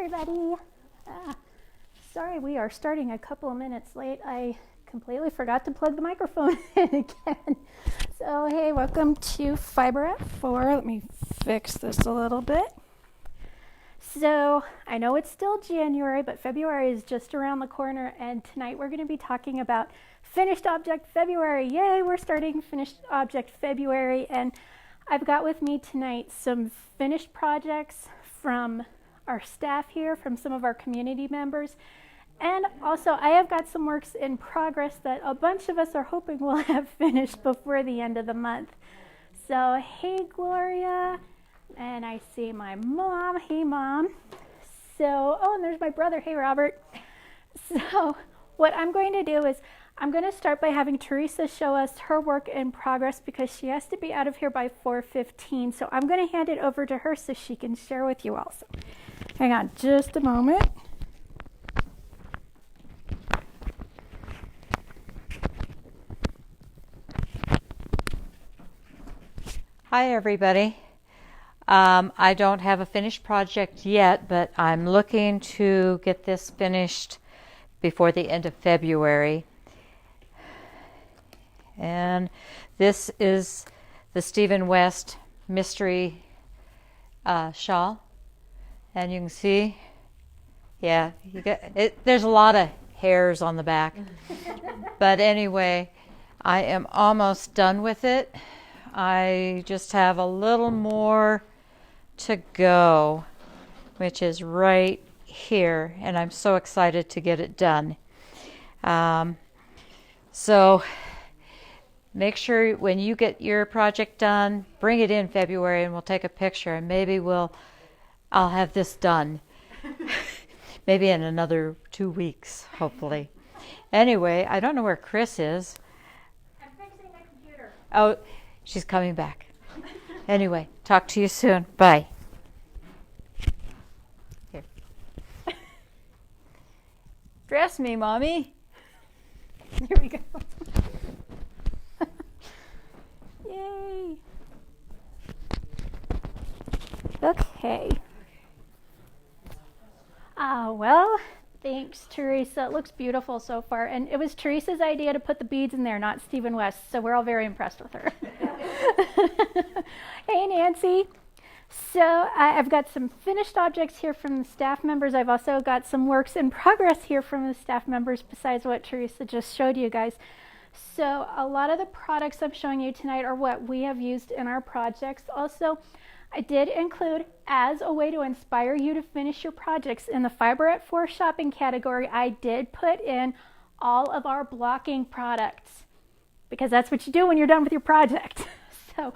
everybody. Sorry, we are starting a couple of minutes late. I completely forgot to plug the microphone in again. So, hey, welcome to Fiber at 4. Let me fix this a little bit. So, I know it's still January, but February is just around the corner, and tonight we're going to be talking about Finished Object February. Yay, we're starting Finished Object February, and I've got with me tonight some finished projects from our staff here, from some of our community members, and also I have got some works in progress that a bunch of us are hoping we'll have finished before the end of the month. So, hey Gloria, and I see my mom. Hey Mom. So, oh, and there's my brother. Hey Robert. So, what I'm going to do is I'm going to start by having Teresa show us her work in progress because she has to be out of here by 4:15. So I'm going to hand it over to her so she can share with you all. So hang on just a moment. Hi everybody. I don't have a finished project yet, but I'm looking to get this finished before the end of February. And this is the Stephen West mystery shawl, and you can see, yeah, you got it. There's a lot of hairs on the back, but anyway, I am almost done with it. I just have a little more to go, which is right here, and I'm so excited to get it done. So make sure when you get your project done, bring it in February and we'll take a picture, and maybe I'll have this done. Maybe in another 2 weeks, hopefully. Anyway, I don't know where Chris is. I'm fixing my computer. Oh, she's coming back. Anyway, talk to you soon. Bye. Here. Dress me, Mommy. Here we go. Yay. Okay. Well, thanks, Teresa. It looks beautiful so far. And it was Teresa's idea to put the beads in there, not Stephen West. So we're all very impressed with her. Hey, Nancy. So I've got some finished objects here from the staff members. I've also got some works in progress here from the staff members besides what Teresa just showed you guys. So a lot of the products I'm showing you tonight are what we have used in our projects. Also, I did include, as a way to inspire you to finish your projects, in the Fiber at 4 shopping category, I did put in all of our blocking products because that's what you do when you're done with your project. So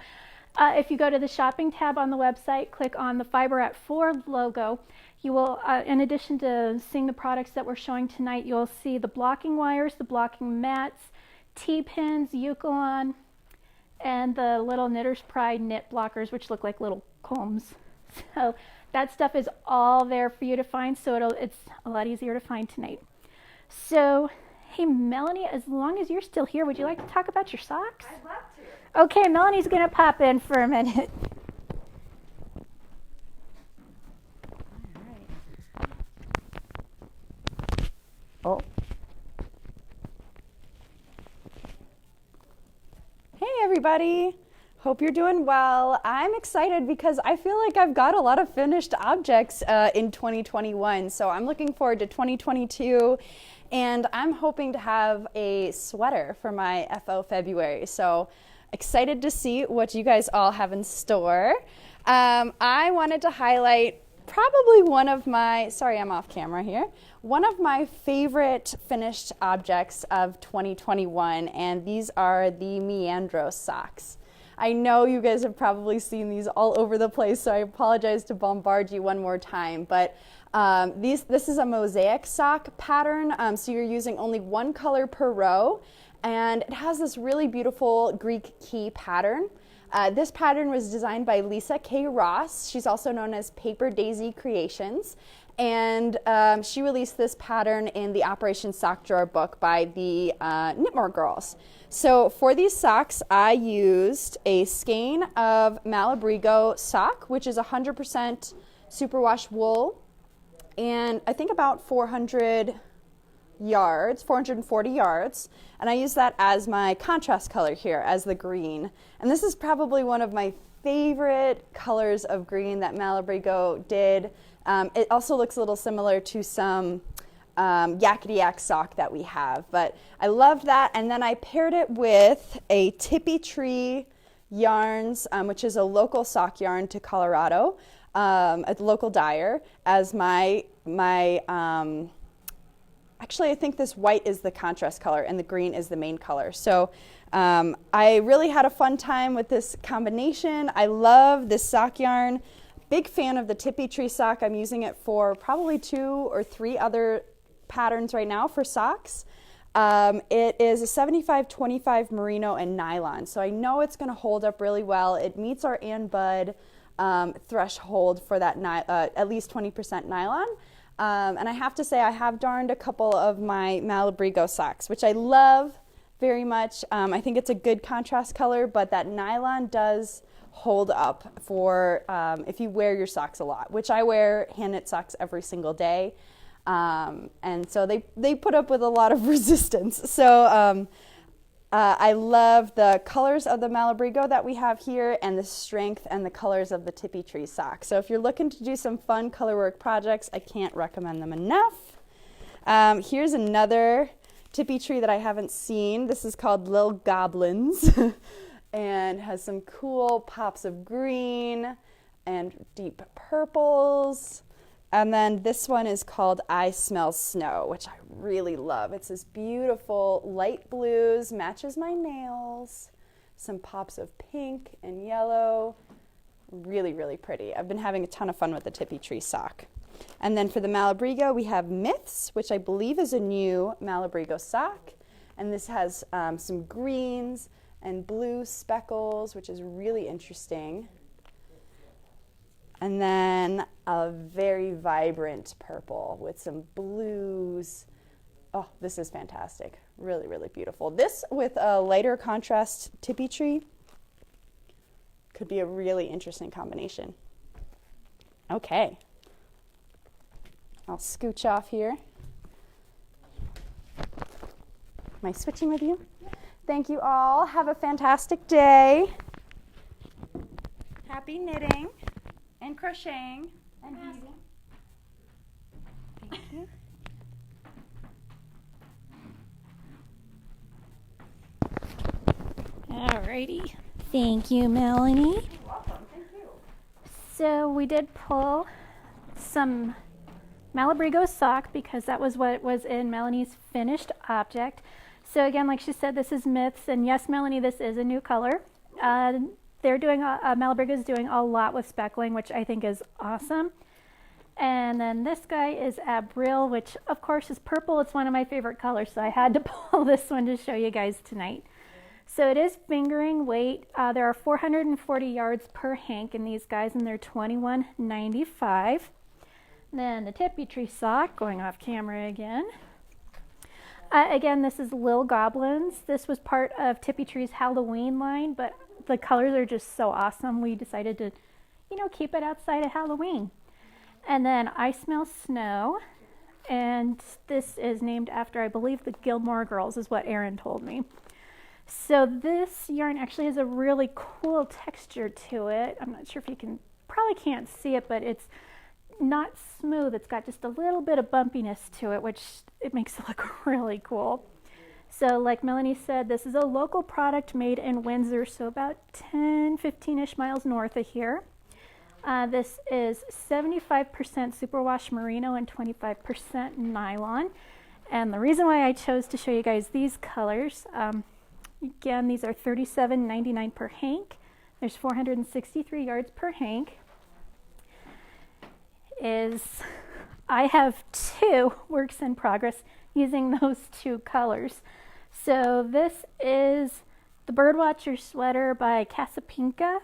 if you go to the shopping tab on the website, click on the Fiber at 4 logo, you will, in addition to seeing the products that we're showing tonight, you'll see the blocking wires, the blocking mats, T-pins, Eucalyptus, and the little Knitter's Pride knit blockers, which look like little combs. So that stuff is all there for you to find, so it's a lot easier to find tonight. So, hey Melanie, as long as you're still here, would you like to talk about your socks? I'd love to. Okay, Melanie's gonna pop in for a minute. Oh. Hey everybody, hope you're doing well. I'm excited because I feel like I've got a lot of finished objects in 2021, so I'm looking forward to 2022, and I'm hoping to have a sweater for my FO February, so excited to see what you guys all have in store. I wanted to highlight probably one of my, sorry I'm off camera here, one of my favorite finished objects of 2021, and these are the Meandros socks. I know you guys have probably seen these all over the place, so I apologize to bombard you one more time, but this is a mosaic sock pattern, so you're using only one color per row, and it has this really beautiful Greek key pattern. This pattern was designed by Lisa K. Ross. She's also known as Paper Daisy Creations. And she released this pattern in the Operation Sock Drawer book by the Knitmore Girls. So for these socks, I used a skein of Malabrigo sock, which is 100% superwash wool. and I think about 400 yards, 440 yards, and I use that as my contrast color here, as the green. And this is probably one of my favorite colors of green that Malabrigo did. It also looks a little similar to some yakety yak sock that we have, but I loved that. And then I paired it with a Tippy Tree Yarns, which is a local sock yarn to Colorado, a local dyer, as my actually, I think this white is the contrast color and the green is the main color. So I really had a fun time with this combination. I love this sock yarn. Big fan of the Tippy Tree sock. I'm using it for probably 2 or 3 other patterns right now for socks. It is a 75-25 merino and nylon. So I know it's going to hold up really well. It meets our Ann Bud threshold for that at least 20% nylon. And I have to say, I have darned a couple of my Malabrigo socks, which I love very much. I think it's a good contrast color, but that nylon does hold up for if you wear your socks a lot, which I wear hand knit socks every single day. And so they put up with a lot of resistance. So I love the colors of the Malabrigo that we have here and the strength and the colors of the Tippy Tree sock. So if you're looking to do some fun color work projects, I can't recommend them enough. Here's another Tippy Tree that I haven't seen. This is called Lil Goblins and has some cool pops of green and deep purples. And then this one is called I Smell Snow, which I really love. It's this beautiful light blues, matches my nails, some pops of pink and yellow. Really, really pretty. I've been having a ton of fun with the Tippy Tree sock. And then for the Malabrigo, we have Myths, which I believe is a new Malabrigo sock. And this has some greens and blue speckles, which is really interesting. And then a very vibrant purple with some blues. Oh, this is fantastic. Really, really beautiful. This with a lighter contrast Tippy Tree could be a really interesting combination. Okay. I'll scooch off here. Am I switching with you? Thank you all. Have a fantastic day. Happy knitting. And crocheting and weaving. Thank you. Alrighty. Thank you, Melanie. You're welcome. Thank you. So we did pull some Malabrigo sock because that was what was in Melanie's finished object. So again, like she said, this is Myths, and yes, Melanie, this is a new color. They're doing, Malabrigo is doing a lot with speckling, which I think is awesome. And then this guy is Abril, which of course is purple. It's one of my favorite colors, so I had to pull this one to show you guys tonight. So it is fingering weight. There are 440 yards per hank in these guys, and they're $21.95. Then the Tippy Tree sock, going off camera again. Again, this is Lil Goblins. This was part of Tippy Tree's Halloween line, but the colors are just so awesome. We decided to, keep it outside of Halloween. And then I Smell Snow. And this is named after, I believe, the Gilmore Girls is what Erin told me. So this yarn actually has a really cool texture to it. I'm not sure if you probably can't see it, but it's not smooth. It's got just a little bit of bumpiness to it, which it makes it look really cool. So like Melanie said, this is a local product made in Windsor, so about 10-15-ish miles north of here. This is 75% superwash merino and 25% nylon. And the reason why I chose to show you guys these colors, again, these are $37.99 per hank. There's 463 yards per hank. I have 2 works in progress using those 2 colors. So this is the Birdwatcher sweater by Casa Pinka.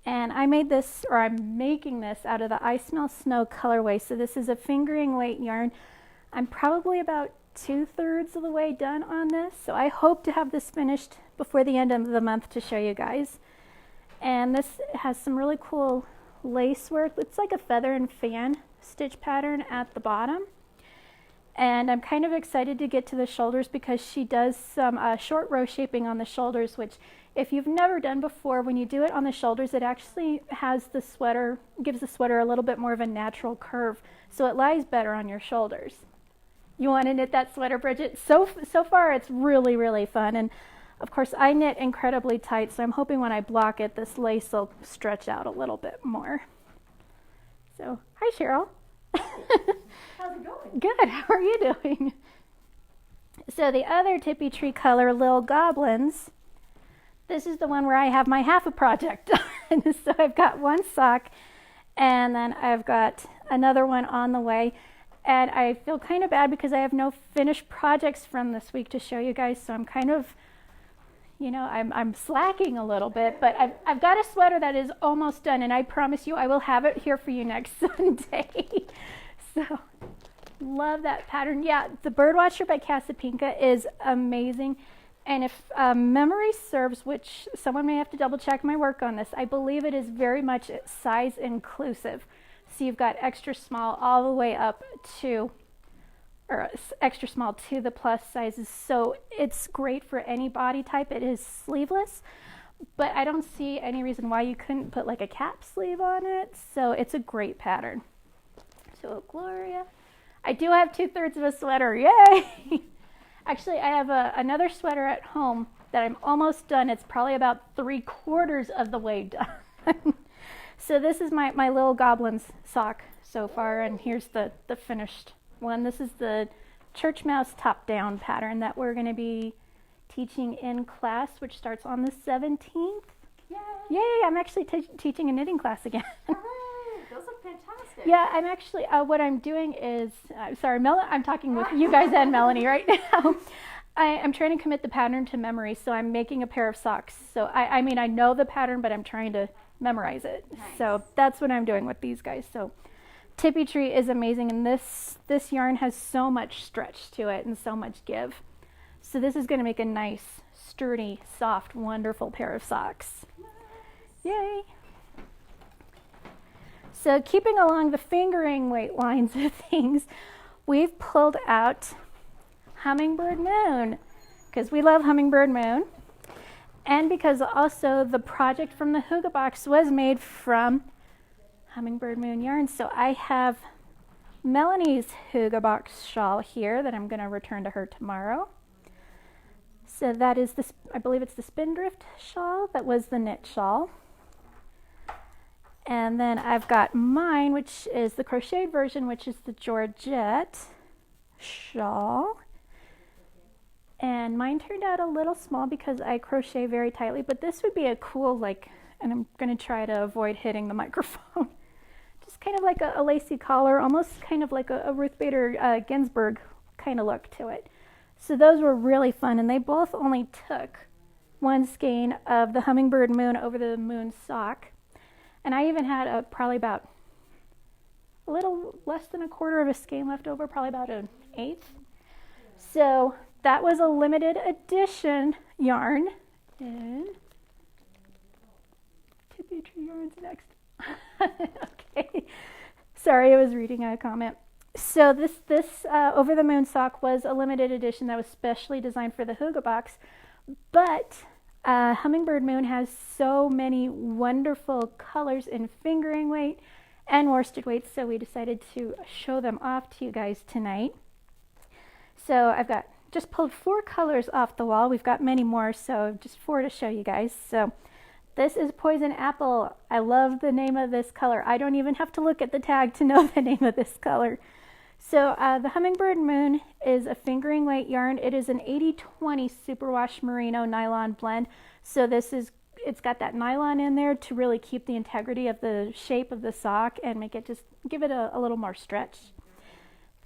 And I made this, or I'm making this out of the I Smell Snow colorway. So this is a fingering weight yarn. I'm probably about 2/3 of the way done on this. So I hope to have this finished before the end of the month to show you guys. And this has some really cool lace work. It's like a feather and fan stitch pattern at the bottom. And I'm kind of excited to get to the shoulders because she does some short row shaping on the shoulders, which if you've never done before, when you do it on the shoulders, it actually has the sweater, gives the sweater a little bit more of a natural curve, so it lies better on your shoulders. You want to knit that sweater, Bridget? So far it's really, really fun. And of course I knit incredibly tight, so I'm hoping when I block it, this lace will stretch out a little bit more. So, hi Cheryl. How's it going? Good, how are you doing? So the other Tippy Tree color, Lil Goblins, this is the one where I have my half a project done. So I've got one sock and then I've got another one on the way. And I feel kind of bad because I have no finished projects from this week to show you guys. So I'm kind of, you know, I'm slacking a little bit, but I've got a sweater that is almost done, and I promise you I will have it here for you next Sunday. So love that pattern. Yeah, the Birdwatcher by Casa Pinka is amazing. And if memory serves, which someone may have to double check my work on this, I believe it is very much size inclusive. So you've got extra small all the way up to, or extra small to the plus sizes. So it's great for any body type. It is sleeveless, but I don't see any reason why you couldn't put like a cap sleeve on it. So it's a great pattern. So Gloria, I do have 2/3 of a sweater, yay! Actually, I have another sweater at home that I'm almost done. It's probably about 3/4 of the way done. So this is my Lil Goblins sock so far, and here's the finished one. This is the church mouse top down pattern that we're going to be teaching in class, which starts on the 17th. Yay! Yay, I'm actually teaching a knitting class again. Hooray! Those look fantastic. Yeah, I'm actually, what I'm doing is, sorry, I'm talking with you guys and Melanie right now. I'm trying to commit the pattern to memory, so I'm making a pair of socks. So I mean, I know the pattern, but I'm trying to memorize it. Nice. So that's what I'm doing with these guys. So Tippy Tree is amazing, and this yarn has so much stretch to it and so much give. So this is going to make a nice, sturdy, soft, wonderful pair of socks. Yay! So keeping along the fingering weight lines of things, we've pulled out Hummingbird Moon because we love Hummingbird Moon, and because also the project from the Hygge box was made from Hummingbird Moon yarn. So I have Melanie's Hygge box shawl here that I'm going to return to her tomorrow. So that is this, I believe it's the Spindrift shawl that was the knit shawl. And then I've got mine, which is the crocheted version, which is the Georgette shawl. And mine turned out a little small because I crochet very tightly, but this would be a cool, like, and I'm going to try to avoid hitting the microphone. Just kind of like a lacy collar, almost kind of like a Ruth Bader Ginsburg kind of look to it. So those were really fun, and they both only took one skein of the Hummingbird Moon over the Moon sock. And I even had probably about a little less than 1/4 of a skein left over, probably about 1/8. So that was a limited edition yarn. And Tippy Tree yarn's next. Okay. Sorry, I was reading a comment. So this Over the Moon sock was a limited edition that was specially designed for the Hygge box, but Hummingbird Moon has so many wonderful colors in fingering weight and worsted weight, so we decided to show them off to you guys tonight. So I've got just pulled 4 colors off the wall. We've got many more, so just 4 to show you guys. So this is Poison Apple. I love the name of this color. I don't even have to look at the tag to know the name of this color. So the Hummingbird Moon is a fingering weight yarn. It is an 80/20 superwash merino nylon blend. So it's got that nylon in there to really keep the integrity of the shape of the sock and make it just give it a little more stretch.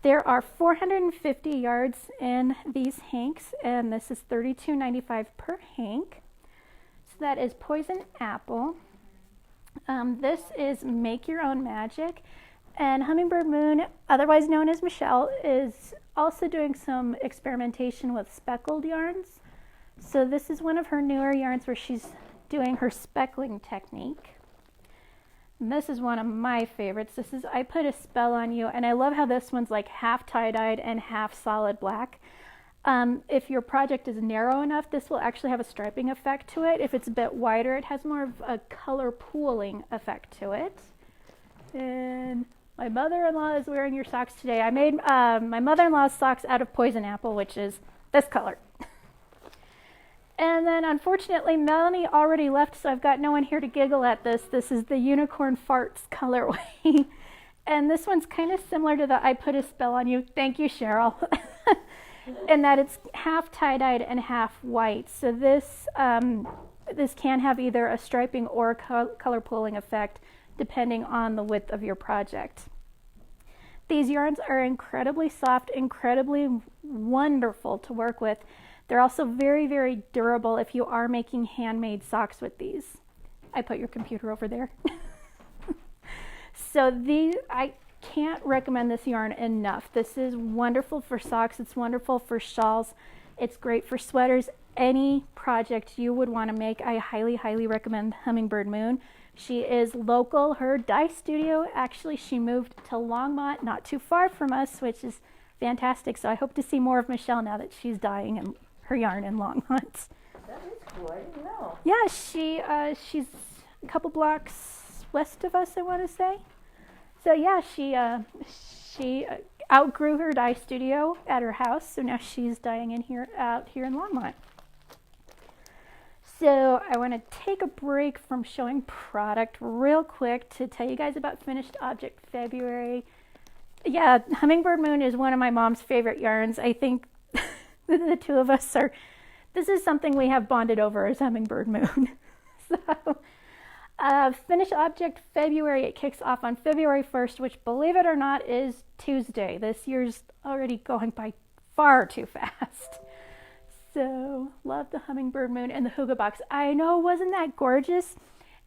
There are 450 yards in these hanks, and this is $32.95 per hank. So that is Poison Apple. This is Make Your Own Magic. And Hummingbird Moon, otherwise known as Michelle, is also doing some experimentation with speckled yarns. So this is one of her newer yarns where she's doing her speckling technique. And this is one of my favorites. This is I Put a Spell on You, and I love how this one's like half tie-dyed and half solid black. If your project is narrow enough, this will actually have a striping effect to it. If it's a bit wider, it has more of a color pooling effect to it. And my mother-in-law is wearing your socks today. I made my mother-in-law's socks out of poison apple, which is this color. And then unfortunately, Melanie already left, so I've got no one here to giggle at this. This is the Unicorn Farts colorway. And this one's kind of similar to the I Put a Spell on You. Thank you, Cheryl. In that it's half tie-dyed and half white. So this can have either a striping or a color pooling effect depending on the width of your project. These yarns are incredibly soft, incredibly wonderful to work with. They're also very, very durable if you are making handmade socks with these. I put your computer over there. So I can't recommend this yarn enough. This is wonderful for socks. It's wonderful for shawls. It's great for sweaters. Any project you would want to make, I highly, highly recommend Hummingbird Moon. She is local. Her dye studio, actually, she moved to Longmont, not too far from us, which is fantastic. So I hope to see more of Michelle now that she's dyeing and her yarn in Longmont. That is cool. I didn't know. Yeah, she's a couple blocks west of us, I want to say. So yeah, she outgrew her dye studio at her house, so now she's dyeing out here in Longmont. So I want to take a break from showing product real quick to tell you guys about Finished Object February. Yeah, Hummingbird Moon is one of my mom's favorite yarns. I think the two of us this is something we have bonded over as Hummingbird Moon. So Finished Object February, it kicks off on February 1st, which, believe it or not, is Tuesday. This year's already going by far too fast. So, love the Hummingbird Moon and the Hygge box. I know, wasn't that gorgeous?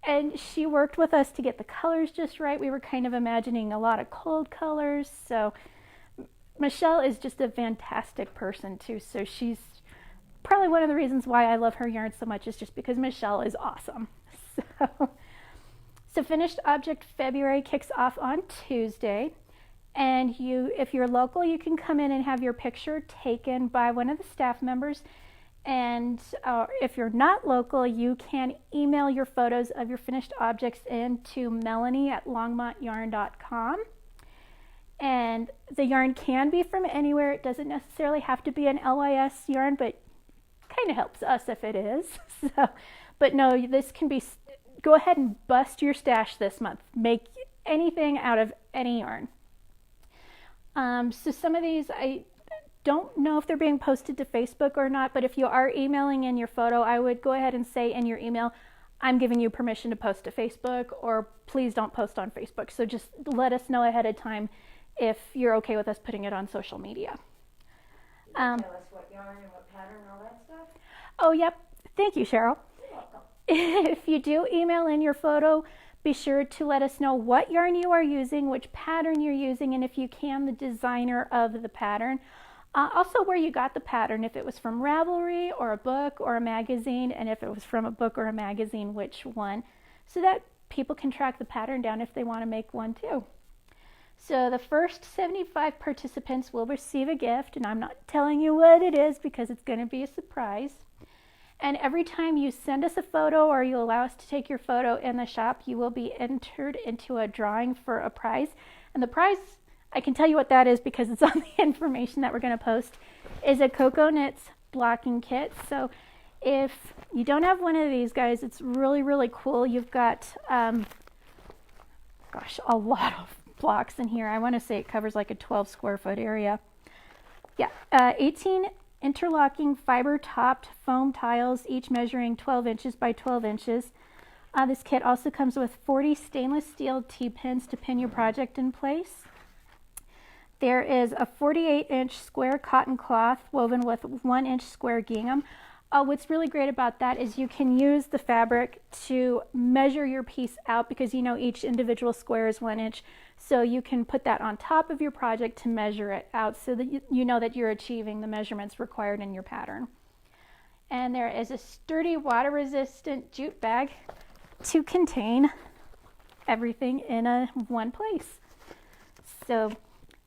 And she worked with us to get the colors just right. We were kind of imagining a lot of cold colors. So, Michelle is just a fantastic person too. So, she's probably one of the reasons why I love her yarn so much is just because Michelle is awesome. So Finished Object February kicks off on Tuesday, and if you're local, you can come in and have your picture taken by one of the staff members, and if you're not local, you can email your photos of your finished objects in to melanie@longmontyarn.com. And the yarn can be from anywhere. It doesn't necessarily have to be an LYS yarn, but kind of helps us if it is. But no, this can be, go ahead and bust your stash this month. Make anything out of any yarn. So some of these, I don't know if they're being posted to Facebook or not, but if you are emailing in your photo, I would go ahead and say in your email, I'm giving you permission to post to Facebook, or please don't post on Facebook. So just let us know ahead of time if you're okay with us putting it on social media. Tell us what yarn and what pattern and all that stuff. Oh, yep. Thank you, Cheryl. You're welcome. If you do email in your photo, be sure to let us know what yarn you are using, which pattern you're using, and if you can, the designer of the pattern. Also where you got the pattern, if it was from Ravelry or a book or a magazine, and if it was from a book or a magazine, which one, so that people can track the pattern down if they want to make one too. So the first 75 participants will receive a gift, and I'm not telling you what it is because it's going to be a surprise. And every time you send us a photo or you allow us to take your photo in the shop, you will be entered into a drawing for a prize. And the prize, I can tell you what that is because it's on the information that we're going to post, is a Cocoa Knits blocking kit. So if you don't have one of these, guys, it's really, really cool. You've got, a lot of blocks in here. I want to say it covers like a 12 square foot area. Yeah, 18 interlocking fiber topped foam tiles, each measuring 12 inches by 12 inches. This kit also comes with 40 stainless steel T-pins to pin your project in place. There is a 48-inch square cotton cloth woven with 1-inch square gingham. What's really great about that is you can use the fabric to measure your piece out because you know each individual square is 1 inch. So you can put that on top of your project to measure it out so that you know that you're achieving the measurements required in your pattern. And there is a sturdy water-resistant jute bag to contain everything in one place. So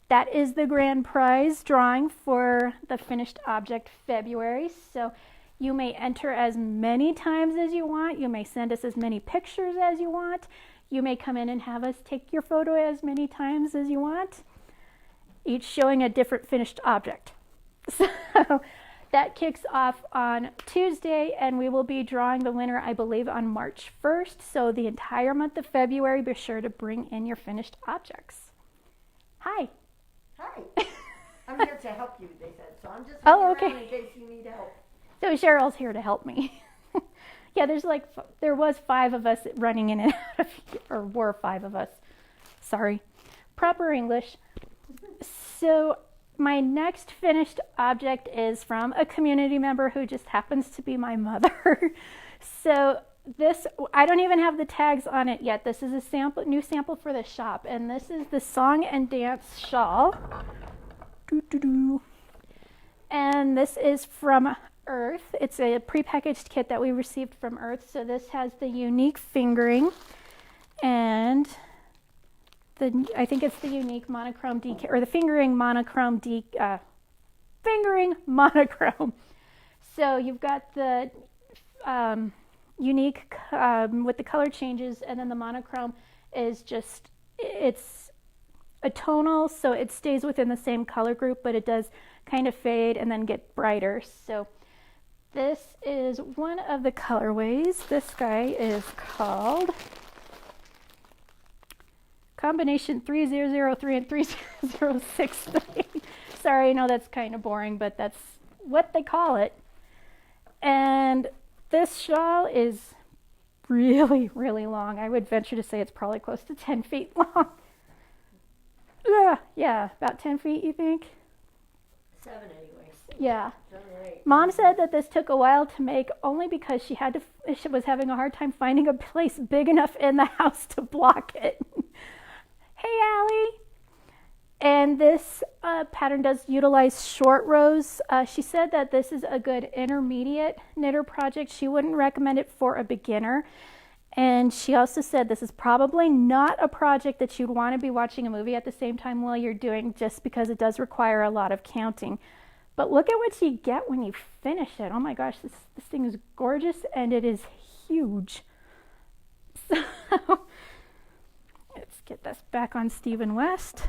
that is the grand prize drawing for the finished object February. So you may enter as many times as you want. You may send us as many pictures as you want. You may come in and have us take your photo as many times as you want, each showing a different finished object. So that kicks off on Tuesday, and we will be drawing the winner, I believe, on March 1st. So the entire month of February, be sure to bring in your finished objects. Hi. Hi. I'm here to help you, they said. So I'm just Okay. around in case you need help. So Cheryl's here to help me. Yeah, there was 5 of us running in and out of here, or were 5 of us. Sorry. Proper English. So my next finished object is from a community member who just happens to be my mother. So this, I don't even have the tags on it yet. This is a new sample for the shop, and this is the Song and Dance Shawl. And this is from Earth. It's a prepackaged kit that we received from Earth. So this has the unique fingering, and I think it's the unique monochrome decal, or the fingering monochrome fingering monochrome. So you've got the unique with the color changes, and then the monochrome is just, it's a tonal, so it stays within the same color group, but it does kind of fade and then get brighter. So this is one of the colorways. This guy is called Combination 3003 and 3063. Sorry, I know that's kind of boring, but that's what they call it. And this shawl is really, really long. I would venture to say it's probably close to 10 feet long. Yeah, about 10 feet, you think? 7 anyways. Yeah. 7 or 8. Mom said that this took a while to make, only because she was having a hard time finding a place big enough in the house to block it. Hey, Allie. And this pattern does utilize short rows. She said that this is a good intermediate knitter project. She wouldn't recommend it for a beginner. And she also said this is probably not a project that you'd want to be watching a movie at the same time while you're doing, just because it does require a lot of counting. But look at what you get when you finish it. Oh my gosh, this thing is gorgeous, and it is huge. So let's get this back on Stephen West.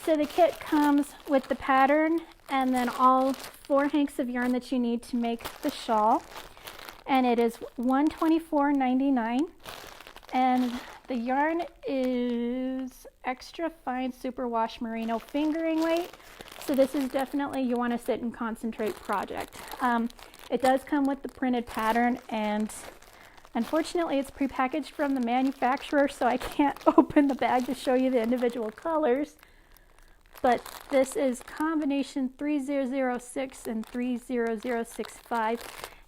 So the kit comes with the pattern and then all 4 hanks of yarn that you need to make the shawl. And it is $124.99. And the yarn is extra fine superwash merino fingering weight. So this is definitely, you want to sit and concentrate project. It does come with the printed pattern, and unfortunately it's prepackaged from the manufacturer, so I can't open the bag to show you the individual colors. But this is combination 3006 and 30065.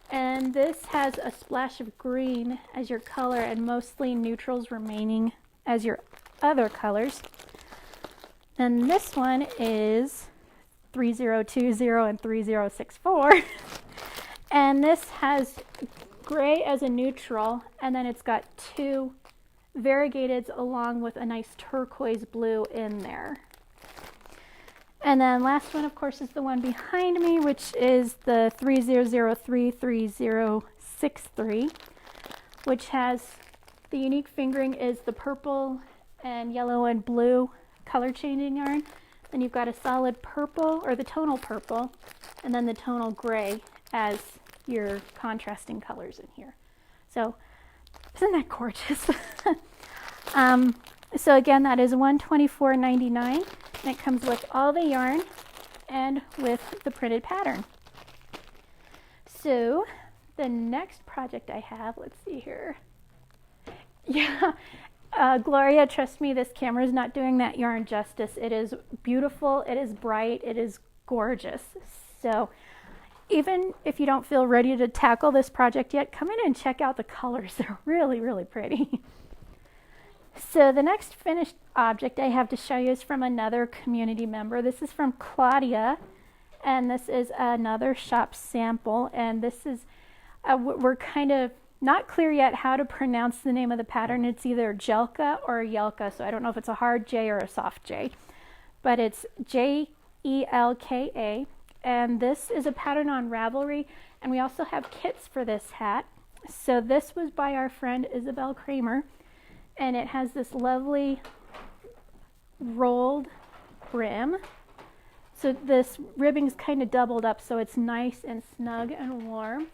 And this has a splash of green as your color and mostly neutrals remaining as your other colors. And this one is 3020 and 3064. And this has gray as a neutral, and then it's got 2 variegateds along with a nice turquoise blue in there. And then last one, of course, is the one behind me, which is the 3003 3063, which has the unique fingering is the purple and yellow and blue color changing yarn. Then you've got a solid purple, or the tonal purple, and then the tonal gray as your contrasting colors in here. So isn't that gorgeous? So again, that is $124.99. And it comes with all the yarn and with the printed pattern. So the next project I have, let's see here. Yeah, Gloria, trust me, this camera is not doing that yarn justice. It is beautiful, it is bright, it is gorgeous. So even if you don't feel ready to tackle this project yet, come in and check out the colors. They're really, really pretty. So the next finished object I have to show you is from another community member. This is from Claudia, and this is another shop sample. And this is, we're kind of not clear yet how to pronounce the name of the pattern. It's either Jelka or Yelka, so I don't know if it's a hard J or a soft J, but it's Jelka. And this is a pattern on Ravelry, and we also have kits for this hat. So this was by our friend Isabel Kramer, and it has this lovely rolled brim. So this ribbing's kind of doubled up, so it's nice and snug and warm.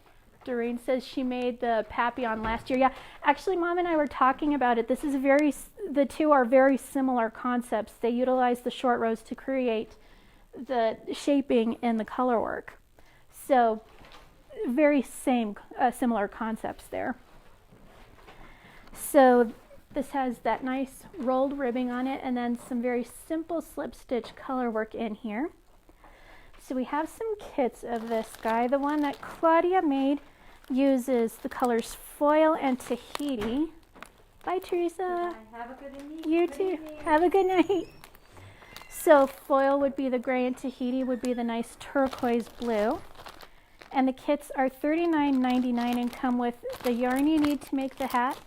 Doreen says she made the Papillon last year. Yeah, actually, Mom and I were talking about it. The two are very similar concepts. They utilize the short rows to create the shaping in the color work. So very similar concepts there. So this has that nice rolled ribbing on it, and then some very simple slip stitch color work in here. So we have some kits of this guy. The one that Claudia made uses the colors foil and Tahiti. Bye, Teresa. Have a good evening. You too. Have a good night. So foil would be the gray, and Tahiti would be the nice turquoise blue. And the kits are $39.99 and come with the yarn you need to make the hat,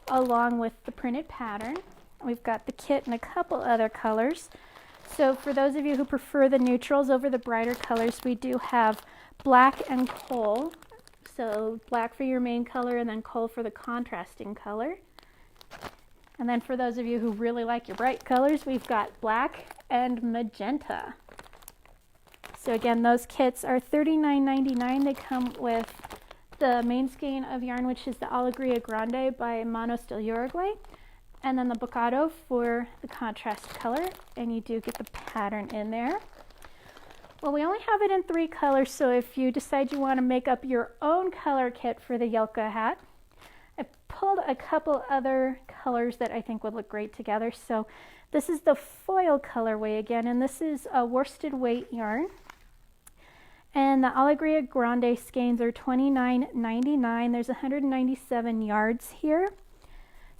along with the printed pattern. We've got the kit in a couple other colors. So for those of you who prefer the neutrals over the brighter colors, we do have black and coal. So black for your main color and then coal for the contrasting color. And then for those of you who really like your bright colors, we've got black and magenta. So again, those kits are $39.99. They come with the main skein of yarn, which is the Alegria Grande by Manos del Uruguay, and then the Bocado for the contrast color, and you do get the pattern in there. Well, we only have it in 3 colors, so if you decide you want to make up your own color kit for the Yelka hat, I pulled a couple other colors that I think would look great together. So this is the foil colorway again, and this is a worsted weight yarn. And the Alegria Grande skeins are $29.99. There's 197 yards here.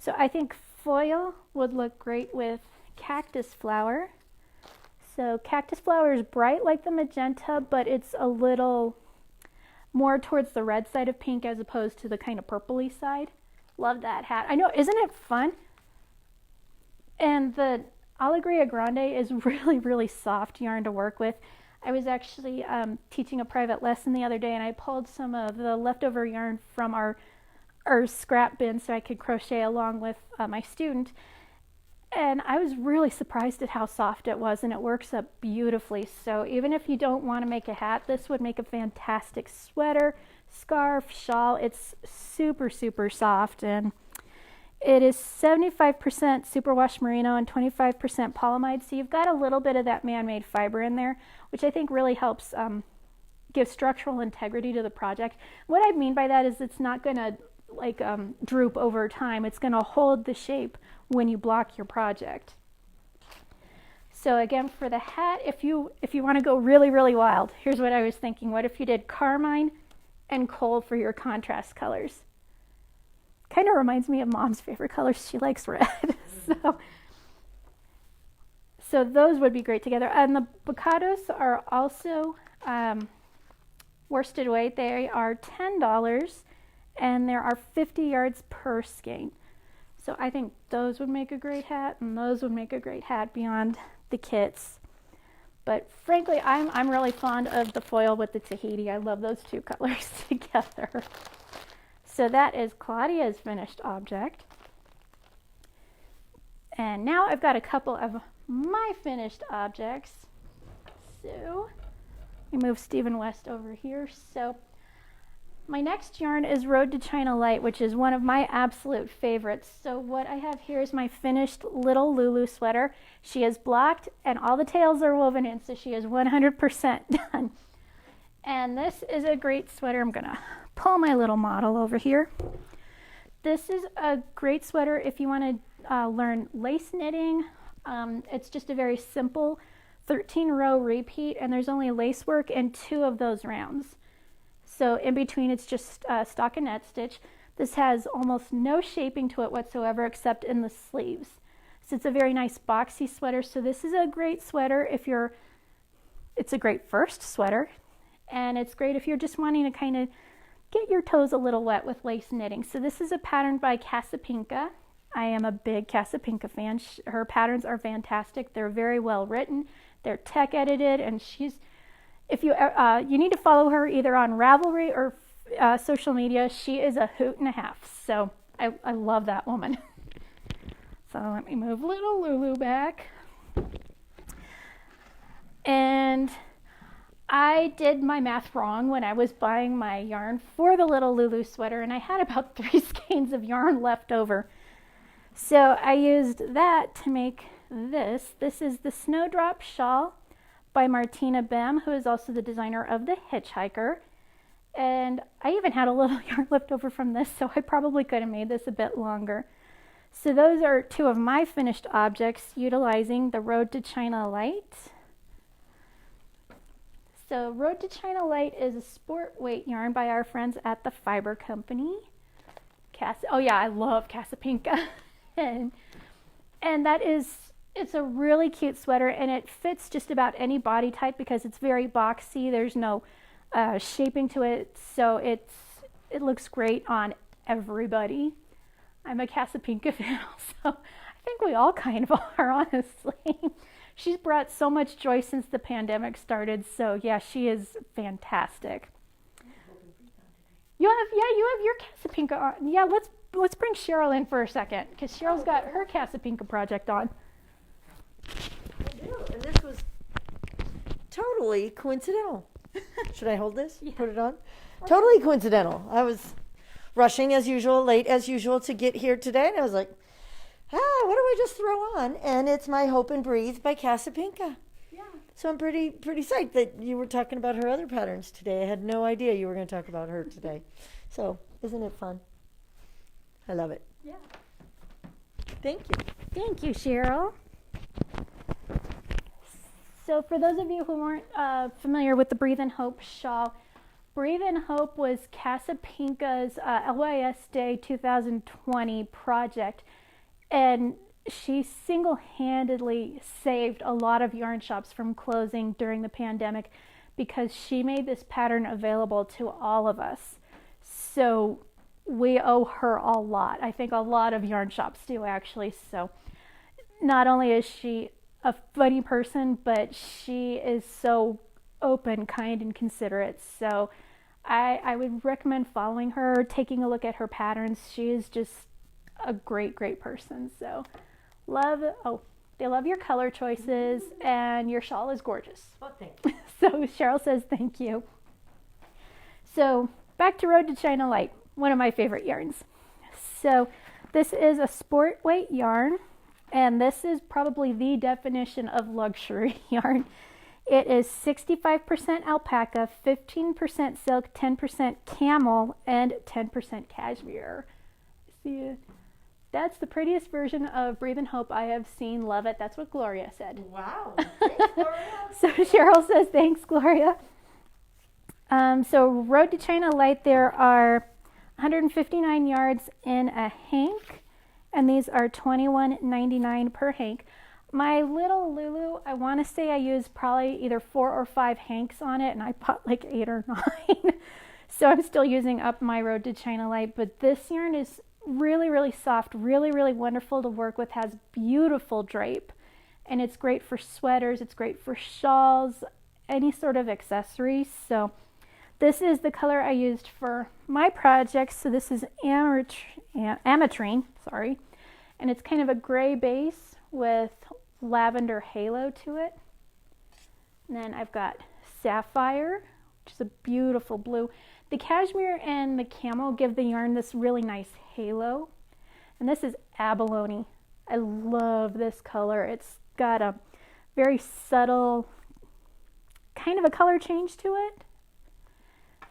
So I think foil would look great with cactus flower. So cactus flower is bright like the magenta, but it's a little more towards the red side of pink as opposed to the kind of purpley side. Love that hat. I know, isn't it fun? And the Alegria Grande is really, really soft yarn to work with. I was actually teaching a private lesson the other day, and I pulled some of the leftover yarn from our scrap bin so I could crochet along with my student. And I was really surprised at how soft it was, and it works up beautifully. So even if you don't want to make a hat, this would make a fantastic sweater, scarf, shawl. It's super, super soft, and it is 75% superwash merino and 25% polyamide. So you've got a little bit of that man-made fiber in there, which I think really helps give structural integrity to the project. What I mean by that is it's not going to droop over time. It's going to hold the shape when you block your project. So again, for the hat, if you want to go really, really wild, here's what I was thinking. What if you did carmine and coal for your contrast colors? Kind of reminds me of Mom's favorite colors. She likes red. So those would be great together. And the bocados are also worsted weight. They are $10, and there are 50 yards per skein. So I think those would make a great hat, and those would make a great hat beyond the kits. But frankly, I'm really fond of the foil with the Tahiti. I love those 2 colors together. So that is Claudia's finished object. And now I've got a couple of my finished objects. So let me move Stephen West over here. So my next yarn is Road to China Light, which is one of my absolute favorites. So what I have here is my finished little Lulu sweater. She is blocked and all the tails are woven in, so she is 100% done. And this is a great sweater. I'm gonna pull my little model over here. This is a great sweater if you want to learn lace knitting. It's just a very simple 13-row repeat, and there's only lace work in 2 of those rounds. So in between, it's just stockinette stitch. This has almost no shaping to it whatsoever except in the sleeves. So it's a very nice boxy sweater. So this is a great sweater if it's a great first sweater. And it's great if you're just wanting to kind of get your toes a little wet with lace knitting. So this is a pattern by Casa Pinka. I am a big Casa Pinka fan. Her patterns are fantastic. They're very well written. They're tech edited, and if you you need to follow her either on Ravelry or social media. She is a hoot and a half. So I love that woman. So let me move little Lulu back. And I did my math wrong when I was buying my yarn for the little Lulu sweater, and I had about 3 skeins of yarn left over. So I used that to make this. This is the Snowdrop Shawl by Martina Bem, who is also the designer of the Hitchhiker. And I even had a little yarn left over from this, so I probably could have made this a bit longer. So those are 2 of my finished objects utilizing the Road to China Light. So Road to China Light is a sport weight yarn by our friends at the Fiber Company. Oh yeah, I love Casa Pinka. and it's a really cute sweater, and it fits just about any body type because it's very boxy. There's no shaping to it, so it looks great on everybody. I'm a Casa Pinka fan also. I think we all kind of are, honestly. She's brought so much joy since the pandemic started, so yeah, she is fantastic. You have your Casa Pinka on. Yeah, let's bring Cheryl in for a second, because Cheryl's got her Casa Pinka project on. I do, and this was totally coincidental. Should I hold this? Yeah. Put it on? Totally coincidental. I was rushing as usual, late as usual to get here today, and I was like, what do I just throw on? And it's my Hope and Breathe by Casa Pinka. Yeah. So I'm pretty psyched that you were talking about her other patterns today. I had no idea you were going to talk about her today. So isn't it fun? I love it. Yeah. Thank you. Thank you, Cheryl. So for those of you who weren't familiar with the Breathe in Hope shawl, Breathe in Hope was Casa Pinka's LYS Day 2020 project, and she single-handedly saved a lot of yarn shops from closing during the pandemic because she made this pattern available to all of us. So we owe her a lot. I think a lot of yarn shops do, actually. So not only is she a funny person, but she is so open, kind, and considerate. So I would recommend following her, taking a look at her patterns. She is just a great person. So they love your color choices, and your shawl is gorgeous. Oh, thank you. So Cheryl says thank you. So back to Road to China Light, one of my favorite yarns. So this is a sport weight yarn, and this is probably the definition of luxury yarn. It is 65% alpaca, 15% silk, 10% camel, and 10% cashmere. See, that's the prettiest version of Breathe in Hope I have seen. Love it. That's what Gloria said. Wow. Thanks, Gloria. So Cheryl says, thanks, Gloria. So Road to China Light, there are 159 yards in a hank, and these are $21.99 per hank. My little Lulu, I want to say I used probably either 4 or 5 hanks on it, and I bought like 8 or 9. So I'm still using up my Road to China Light, but this yarn is really soft, really wonderful to work with, has beautiful drape, and it's great for sweaters, it's great for shawls, any sort of accessories. So this is the color I used for my project. So this is ametrine, sorry, and it's kind of a gray base with lavender halo to it. And then I've got sapphire, which is a beautiful blue. The cashmere and the camel give the yarn this really nice halo. And this is abalone. I love this color. It's got a very subtle kind of a color change to it.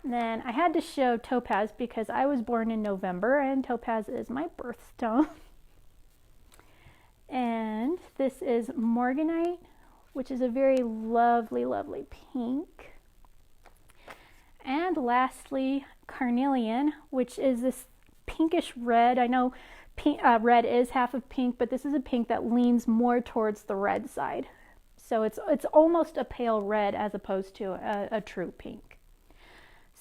And then I had to show topaz because I was born in November and topaz is my birthstone. And this is morganite, which is a very lovely pink. And lastly, carnelian, which is this pinkish red. I know red is half of pink, but this is a pink that leans more towards the red side. So it's almost a pale red as opposed to a true pink.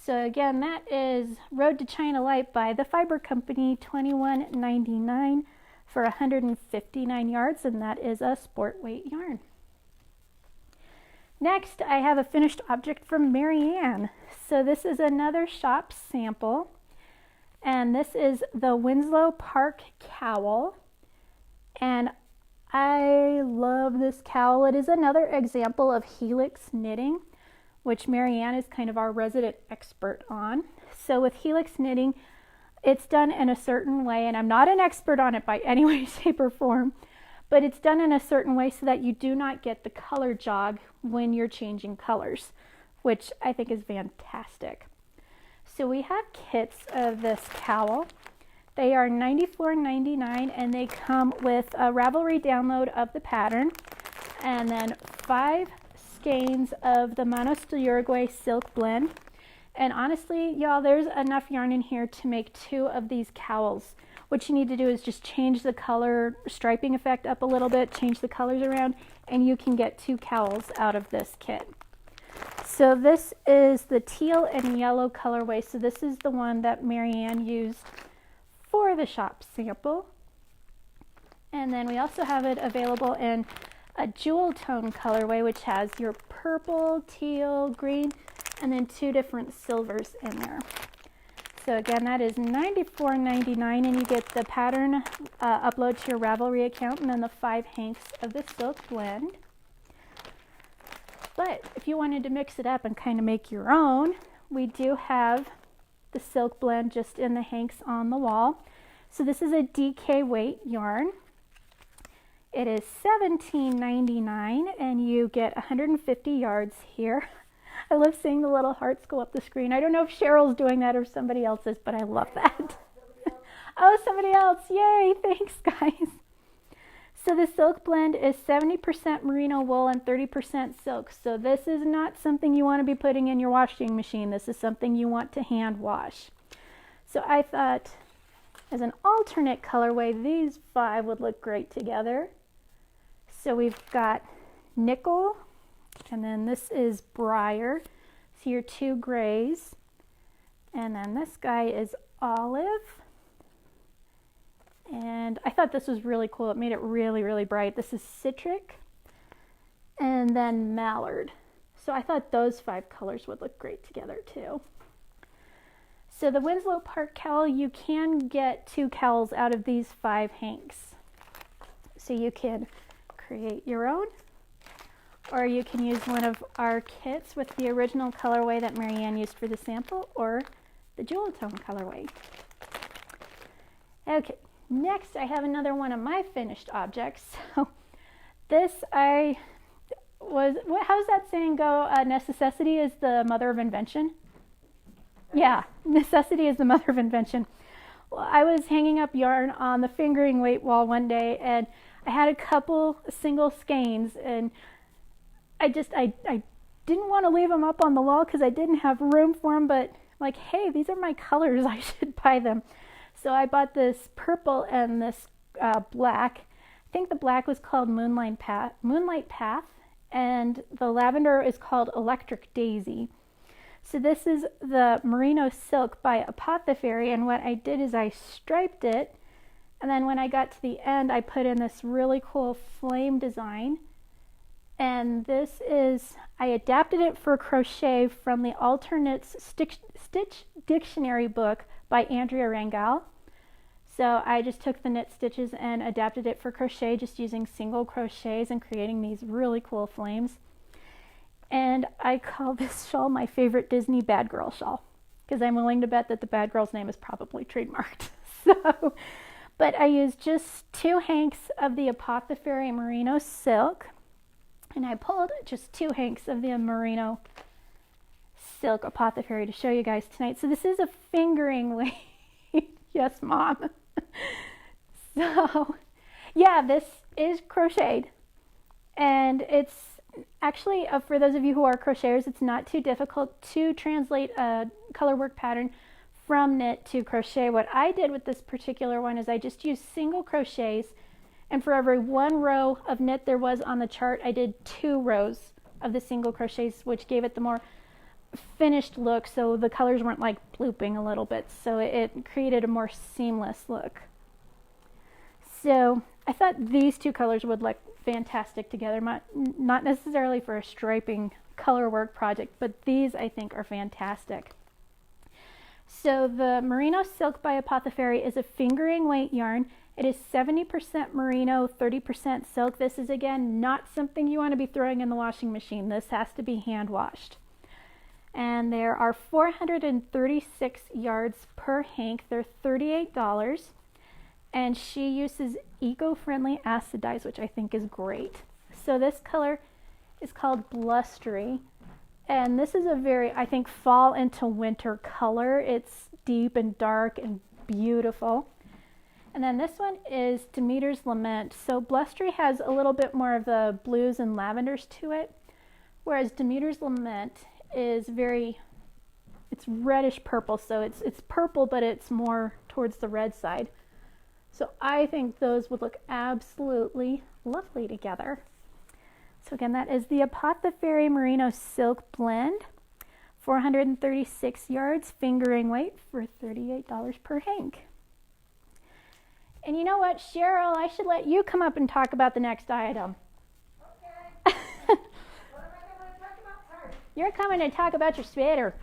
So again, that is Road to China Light by the Fiber Company, $21.99 for 159 yards, and that is a sport weight yarn. Next, I have a finished object from Marianne. So this is another shop sample, and this is the Winslow Park cowl, and I love this cowl. It is another example of helix knitting, which Marianne is kind of our resident expert on. So with helix knitting, it's done in a certain way, and I'm not an expert on it by any way, shape, or form, but it's done in a certain way so that you do not get the color jog when you're changing colors, which I think is fantastic. So we have kits of this cowl. They are $94.99, and they come with a Ravelry download of the pattern, and then 5 skeins of the Manos de Uruguay silk blend. And honestly, y'all, there's enough yarn in here to make 2 of these cowls. What you need to do is just change the color striping effect up a little bit, change the colors around, and you can get 2 cowls out of this kit. So this is the teal and yellow colorway. So this is the one that Marianne used for the shop sample. And then we also have it available in a jewel tone colorway, which has your purple, teal, green, and then 2 different silvers in there. So again, that is $94.99, and you get the pattern upload to your Ravelry account, and then the 5 hanks of the silk blend. But if you wanted to mix it up and kind of make your own, we do have the silk blend just in the hanks on the wall. So this is a DK weight yarn. It is $17.99, and you get 150 yards here. I love seeing the little hearts go up the screen. I don't know if Cheryl's doing that or somebody else is, but I love that. Oh, somebody else. Yay, thanks, guys. So the silk blend is 70% merino wool and 30% silk. So this is not something you want to be putting in your washing machine. This is something you want to hand wash. So I thought as an alternate colorway, these 5 would look great together. So we've got nickel, and then this is briar. So your 2 grays. And then this guy is olive. And I thought this was really cool. It made it really, really bright. This is citric. And then mallard. So I thought those 5 colors would look great together too. So the Winslow Park cowl, you can get 2 cowls out of these 5 hanks. So you can create your own, or you can use one of our kits with the original colorway that Marianne used for the sample, or the jewel tone colorway. Okay, next I have another one of my finished objects. So this how's that saying go? Necessity is the mother of invention. Yeah, necessity is the mother of invention. Well, I was hanging up yarn on the fingering weight wall one day, and I had a couple single skeins, and I didn't want to leave them up on the wall because I didn't have room for them, but like, hey, these are my colors, I should buy them. So I bought this purple and this black. I think the black was called Moonlight Path, and the lavender is called Electric Daisy. So this is the Merino Silk by Apothecary, and what I did is I striped it, and then when I got to the end, I put in this really cool flame design. And this is, I adapted it for crochet from the Alternates Stitch Dictionary book by Andrea Rangel. So I just took the knit stitches and adapted it for crochet, just using single crochets and creating these really cool flames. And I call this shawl my favorite Disney bad girl shawl, because I'm willing to bet that the bad girl's name is probably trademarked. So, but I used just 2 hanks of the Apothecary Merino Silk, and I pulled just 2 hanks of the Merino Silk Apothecary to show you guys tonight. So this is a fingering weight. Yes, Mom. So, yeah, this is crocheted, and it's actually, for those of you who are crocheters, it's not too difficult to translate a color work pattern from knit to crochet. What I did with this particular one is I just used single crochets, and for every 1 row of knit there was on the chart, I did 2 rows of the single crochets, which gave it the more finished look, so the colors weren't like blooping a little bit, so it created a more seamless look. So I thought these two colors would look fantastic together, not necessarily for a striping color work project, but these I think are fantastic. So the Merino Silk by Apothecary is a fingering weight yarn. It is 70% merino, 30% silk. This is, again, not something you want to be throwing in the washing machine. This has to be hand washed. And there are 436 yards per hank. They're $38. And she uses eco-friendly acid dyes, which I think is great. So this color is called Blustery. And this is a very, I think, fall into winter color. It's deep and dark and beautiful. And then this one is Demeter's Lament. So Blustery has a little bit more of the blues and lavenders to it, whereas Demeter's Lament is it's reddish purple. So it's purple, but it's more towards the red side. So I think those would look absolutely lovely together. So again, that is the Apothecary Merino Silk Blend, 436 yards, fingering weight for $38 per hank. And you know what, Cheryl, I should let you come up and talk about the next item. Okay. What am I going to talk about first? You're coming to talk about your sweater.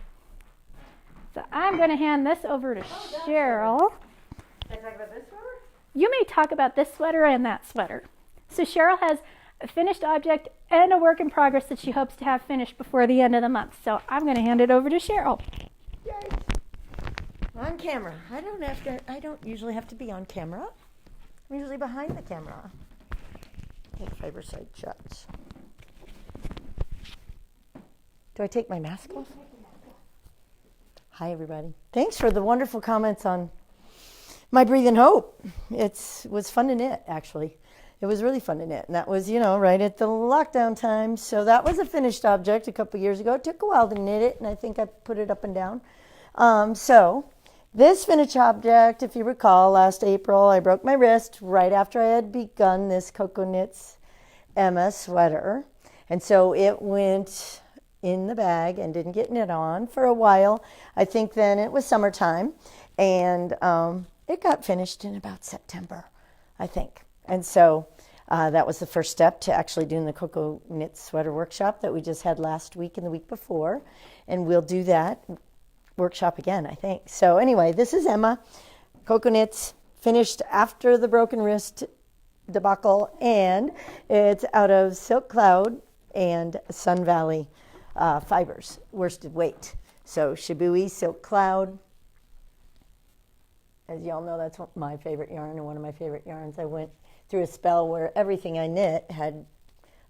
So I'm going to hand this over to Cheryl. Can I talk about this one? You may talk about this sweater and that sweater. So Cheryl has a finished object and a work in progress that she hopes to have finished before the end of the month. So I'm going to hand it over to Cheryl. Yay. On camera. I don't usually have to be on camera. I'm usually behind the camera. Take fiber side shots. Do I take my mask off? Hi, everybody. Thanks for the wonderful comments on my Breathe in Hope. It was fun to knit, actually. It was really fun to knit. And that was, right at the lockdown time. So that was a finished object a couple years ago. It took a while to knit it, and I think I put it up and down. So this finished object, if you recall, last April, I broke my wrist right after I had begun this Cocoa Knits Emma sweater. And so it went in the bag and didn't get knit on for a while. I think then it was summertime, and it got finished in about September, I think. And so that was the first step to actually doing the Cocoa Knit Sweater Workshop that we just had last week and the week before. And we'll do that workshop again, I think. So anyway, this is Emma, Cocoa Knits, finished after the broken wrist debacle, and it's out of Silk Cloud and Sun Valley fibers, worsted weight. So Shibui, Silk Cloud. As y'all know, that's my favorite yarn and one of my favorite yarns. I went through a spell where everything I knit had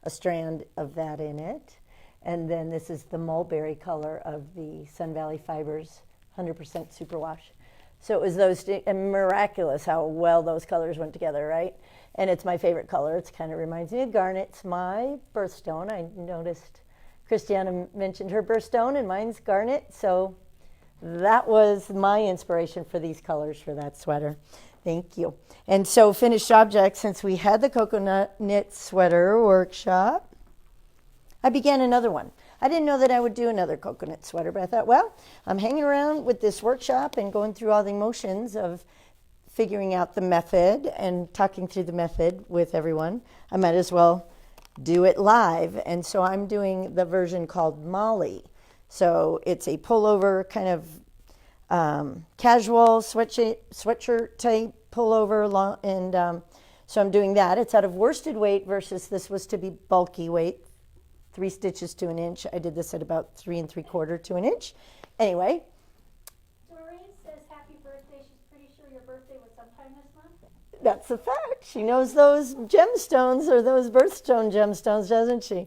a strand of that in it. And then this is the mulberry color of the Sun Valley Fibers, 100% superwash. So it was and miraculous how well those colors went together, right? And it's my favorite color. It kind of reminds me of garnet. It's my birthstone. I noticed Christiana mentioned her birthstone, and mine's garnet. So that was my inspiration for these colors for that sweater. Thank you. And so finished object, since we had the Coconut Knit Sweater Workshop, I began another one. I didn't know that I would do another coconut sweater, but I thought, well, I'm hanging around with this workshop and going through all the motions of figuring out the method and talking through the method with everyone. I might as well do it live. And so I'm doing the version called Molly. So it's a pullover kind of casual sweatshirt type pullover. And so I'm doing that. It's out of worsted weight versus this was to be bulky weight. 3 stitches to an inch. I did this at about 3 3/4 to an inch. Anyway. Doreen says happy birthday. She's pretty sure your birthday was sometime this month. That's a fact. She knows those gemstones or those birthstone gemstones, doesn't she?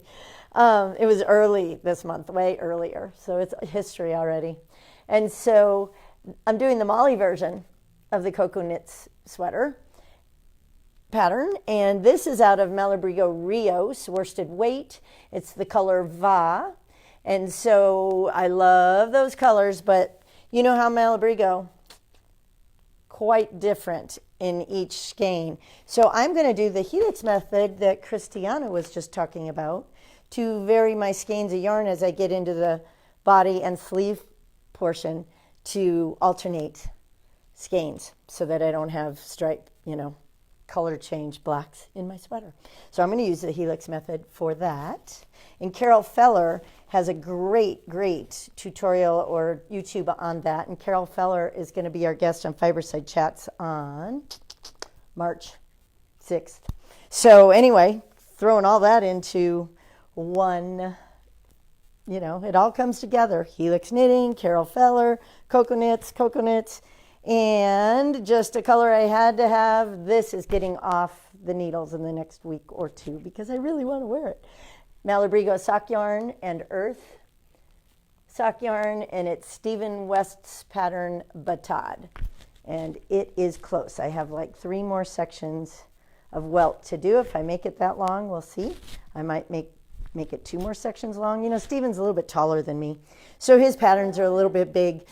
It was early this month, way earlier. So it's history already. And so I'm doing the Molly version of the Cocoa Knits sweater pattern, and this is out of Malabrigo Rios worsted weight. It's the color Va, and so I love those colors, but you know how Malabrigo, quite different in each skein. So I'm going to do the helix method that Christiana was just talking about to vary my skeins of yarn as I get into the body and sleeve portion to alternate skeins so that I don't have stripe, color change blacks in my sweater. So I'm going to use the helix method for that. And Carol Feller has a great tutorial or YouTube on that. And Carol Feller is going to be our guest on Fiberside Chats on March 6th. So anyway, throwing all that into one, it all comes together. Helix knitting, Carol Feller, coconuts, and just a color I had to have. This is getting off the needles in the next week or two because I really want to wear it. Malabrigo sock yarn and earth sock yarn, and it's Stephen West's pattern Batad. And it is close. I have like 3 more sections of welt to do. If I make it that long, we'll see. I might make it 2 more sections long. Stephen's a little bit taller than me, so his patterns are a little bit big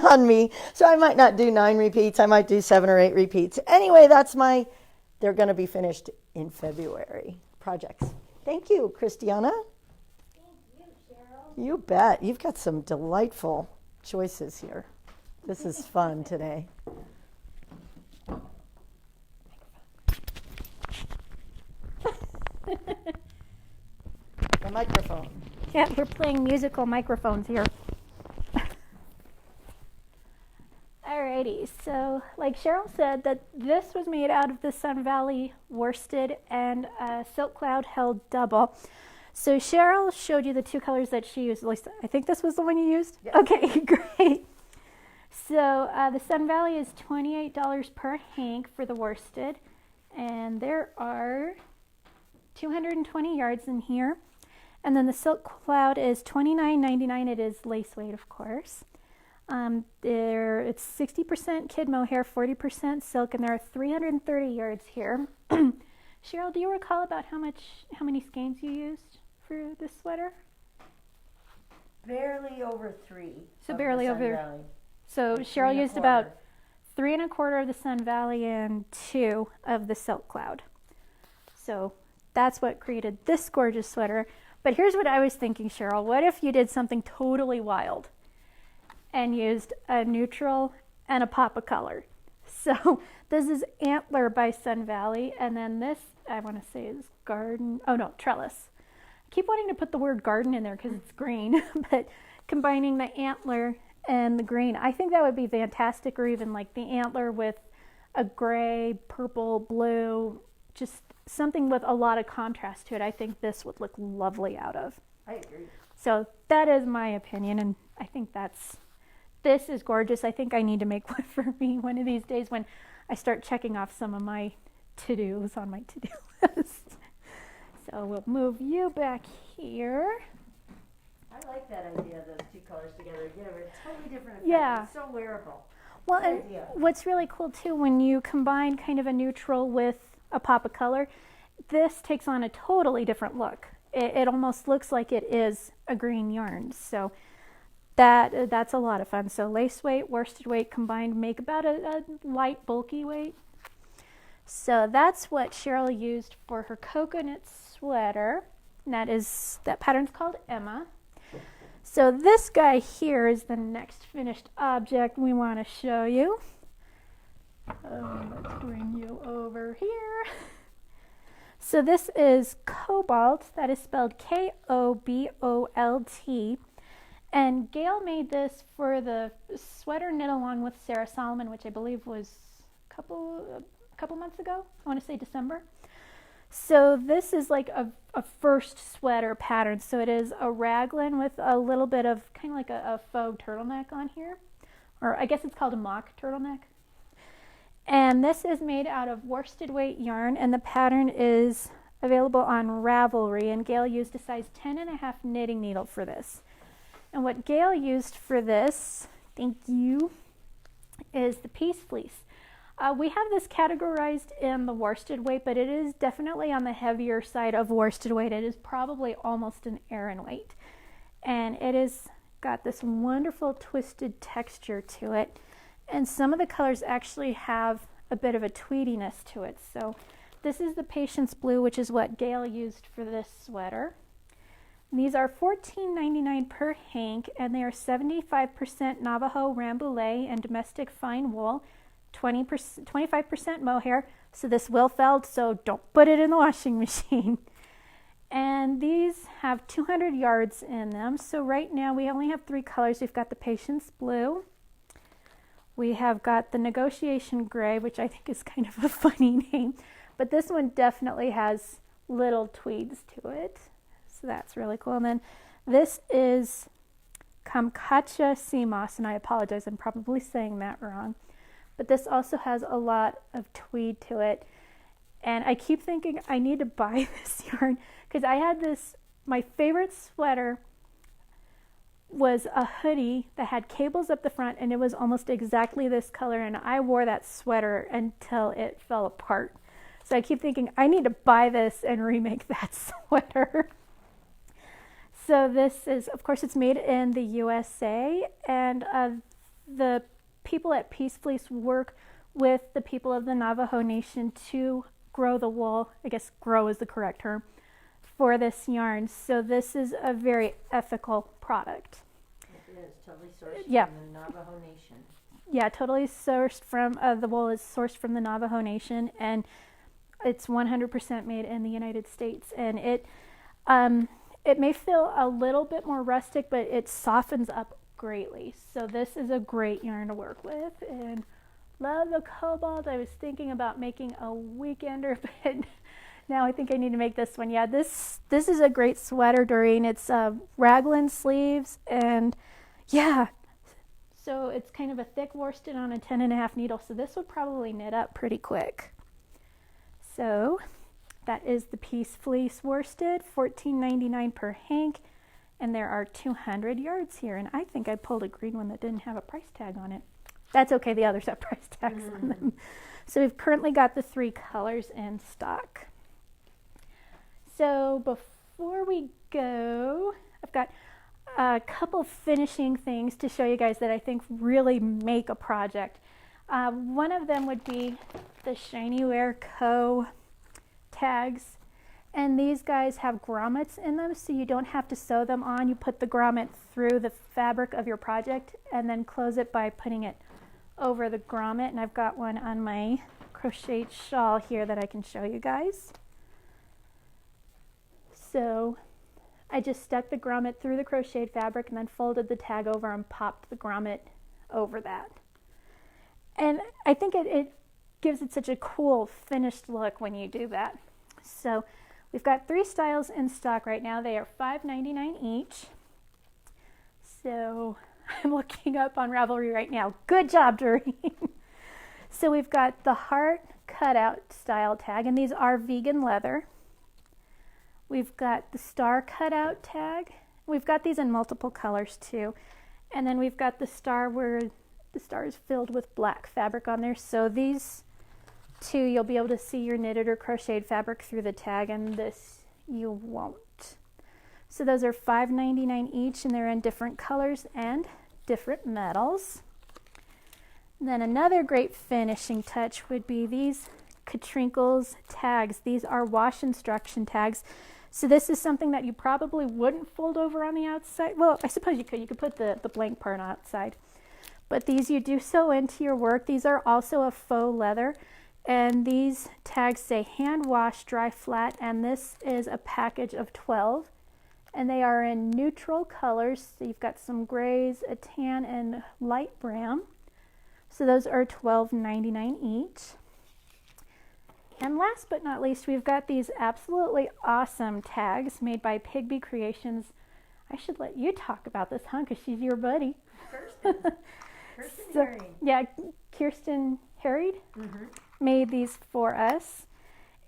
on me. So I might not do 9 repeats. I might do 7 or 8 repeats. Anyway, they're going to be finished in February projects. Thank you, Christiana. Thank you, Cheryl. You bet. You've got some delightful choices here. This is fun today. The microphone. Yeah, we're playing musical microphones here. Alrighty, so like Cheryl said, that this was made out of the Sun Valley worsted and Silk Cloud held double. So Cheryl showed you the 2 colors that she used. At least I think this was the one you used. Yeah. Okay, great. So the Sun Valley is $28 per hank for the worsted, and there are 220 yards in here. And then the Silk Cloud is $29.99. It is lace weight, of course. It's 60% kid mohair, 40% silk, and there are 330 yards here. Cheryl, do you recall about how many skeins you used for this sweater? Barely over 3. So barely over. So Cheryl used about 3 1/4 of the Sun Valley and 2 of the Silk Cloud. So that's what created this gorgeous sweater. But here's what I was thinking, Cheryl. What if you did something totally wild and used a neutral and a pop of color? So this is Antler by Sun Valley, and then this, I want to say, is Trellis. I keep wanting to put the word garden in there because it's green, but combining the antler and the green, I think that would be fantastic, or even like the antler with a gray, purple, blue, just something with a lot of contrast to it. I think this would look lovely out of. I agree. So that is my opinion, and I think this is gorgeous. I think I need to make one for me one of these days when I start checking off some of my to-dos on my to-do list. So we'll move you back here. I like that idea of those 2 colors together. Give it a totally different effect. Yeah. It's so wearable. Well, Good and idea. what's really cool too, when you combine kind of a neutral with a pop of color, this takes on a totally different look. It almost looks like it is a green yarn. So that's a lot of fun. So lace weight, worsted weight combined make about a light, bulky weight. So that's what Cheryl used for her coconut sweater. And that pattern's called Emma. So this guy here is the next finished object we want to show you. Let's bring you over here. So this is Cobalt. That is spelled Kobolt. And Gail made this for the sweater knit along with Sarah Solomon, which I believe was a couple months ago. I want to say December. So this is like a first sweater pattern. So it is a raglan with a little bit of kind of like a faux turtleneck on here. Or I guess it's called a mock turtleneck. And this is made out of worsted weight yarn, and the pattern is available on Ravelry, and Gail used a size 10.5 knitting needle for this. And what Gail used for this, thank you, is the piece fleece. We have this categorized in the worsted weight, but it is definitely on the heavier side of worsted weight. It is probably almost an Aran weight. And it has got this wonderful twisted texture to it. And some of the colors actually have a bit of a tweediness to it. So this is the Patience Blue, which is what Gail used for this sweater. These are $14.99 per hank, and they are 75% Navajo Rambouillet and domestic fine wool, 25% mohair. So this will feld, so don't put it in the washing machine. And these have 200 yards in them. So right now we only have 3 colors. We've got the Patience Blue. We have got the Negotiation Gray, which I think is kind of a funny name. But this one definitely has little tweeds to it. So that's really cool. And then this is Kamkacha Sea Moss, and I apologize, I'm probably saying that wrong. But this also has a lot of tweed to it. And I keep thinking I need to buy this yarn because I had this, my favorite sweater was a hoodie that had cables up the front, and it was almost exactly this color, and I wore that sweater until it fell apart. So I keep thinking I need to buy this and remake that sweater. So this is, of course, it's made in the USA, and the people at Peace Fleece work with the people of the Navajo Nation to grow the wool. I guess grow is the correct term for this yarn. So this is a very ethical product. It is totally sourced Yeah. from the Navajo Nation. Yeah, totally sourced from, the wool is sourced from the Navajo Nation, and it's 100% made in the United States. And it may feel a little bit more rustic, but it softens up greatly. So this is a great yarn to work with, and love the cobalt. I was thinking about making a weekender, but now I think I need to make this one. Yeah, this is a great sweater, Doreen. It's raglan sleeves, and yeah, so it's kind of a thick worsted on a 10.5 needle. So this would probably knit up pretty quick. So that is the Peace Fleece worsted, $14.99 per hank, and there are 200 yards here. And I think I pulled a green one that didn't have a price tag on it. That's okay, the others have price tags on them. So we've currently got the 3 colors in stock. So before we go, I've got a couple finishing things to show you guys that I think really make a project. One of them would be the Shiny Wear Co. tags. And these guys have grommets in them, so you don't have to sew them on. You put the grommet through the fabric of your project and then close it by putting it over the grommet. And I've got one on my crocheted shawl here that I can show you guys. So I just stuck the grommet through the crocheted fabric and then folded the tag over and popped the grommet over that. And I think it gives it such a cool finished look when you do that. So we've got 3 styles in stock right now. They are $5.99 each. So I'm looking up on Ravelry right now. Good job, Doreen. So we've got the heart cutout style tag, and these are vegan leather. We've got the star cutout tag. We've got these in multiple colors too. And then we've got the star where the star is filled with black fabric on there. So these 2, you'll be able to see your knitted or crocheted fabric through the tag, and this you won't. So those are $5.99 each, and they're in different colors and different metals. Then another great finishing touch would be these Katrinkles tags. These are wash instruction tags. So this is something that you probably wouldn't fold over on the outside. Well, I suppose you could. You could put the blank part outside. But these you do sew into your work. These are also a faux leather. And these tags say hand wash, dry flat. And this is a package of 12. And they are in neutral colors. So you've got some grays, a tan, and light brown. So those are $12.99 each. And last but not least, we've got these absolutely awesome tags made by Pigby Creations. I should let you talk about this, huh? Because she's your buddy. Kirsten Herring. Yeah, Kirsten Harried made these for us.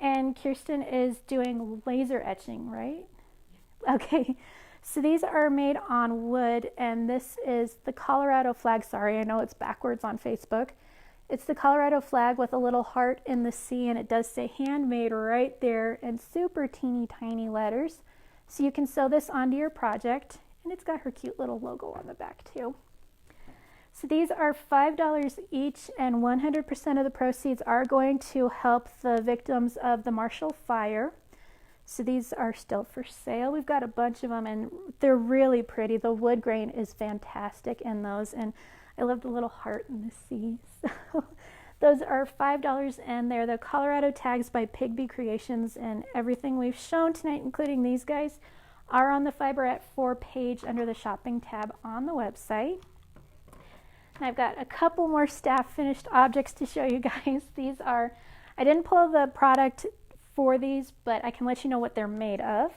And Kirsten is doing laser etching, right? Okay. So these are made on wood, and this is the Colorado flag. Sorry, I know it's backwards on Facebook. It's the Colorado flag with a little heart in the sea, and it does say handmade right there in super teeny tiny letters. So you can sew this onto your project, and it's got her cute little logo on the back too. So these are $5 each, and 100% of the proceeds are going to help the victims of the Marshall Fire. So these are still for sale. We've got a bunch of them and they're really pretty. The wood grain is fantastic in those, and I love the little heart in the sea. So those are $5 and they're the Colorado tags by Pigby Creations, and everything we've shown tonight, including these guys, are on the Fiberette 4 page under the shopping tab on the website. And I've got a couple more staff finished objects to show you guys. These are, I didn't pull the product for these, but I can let you know what they're made of.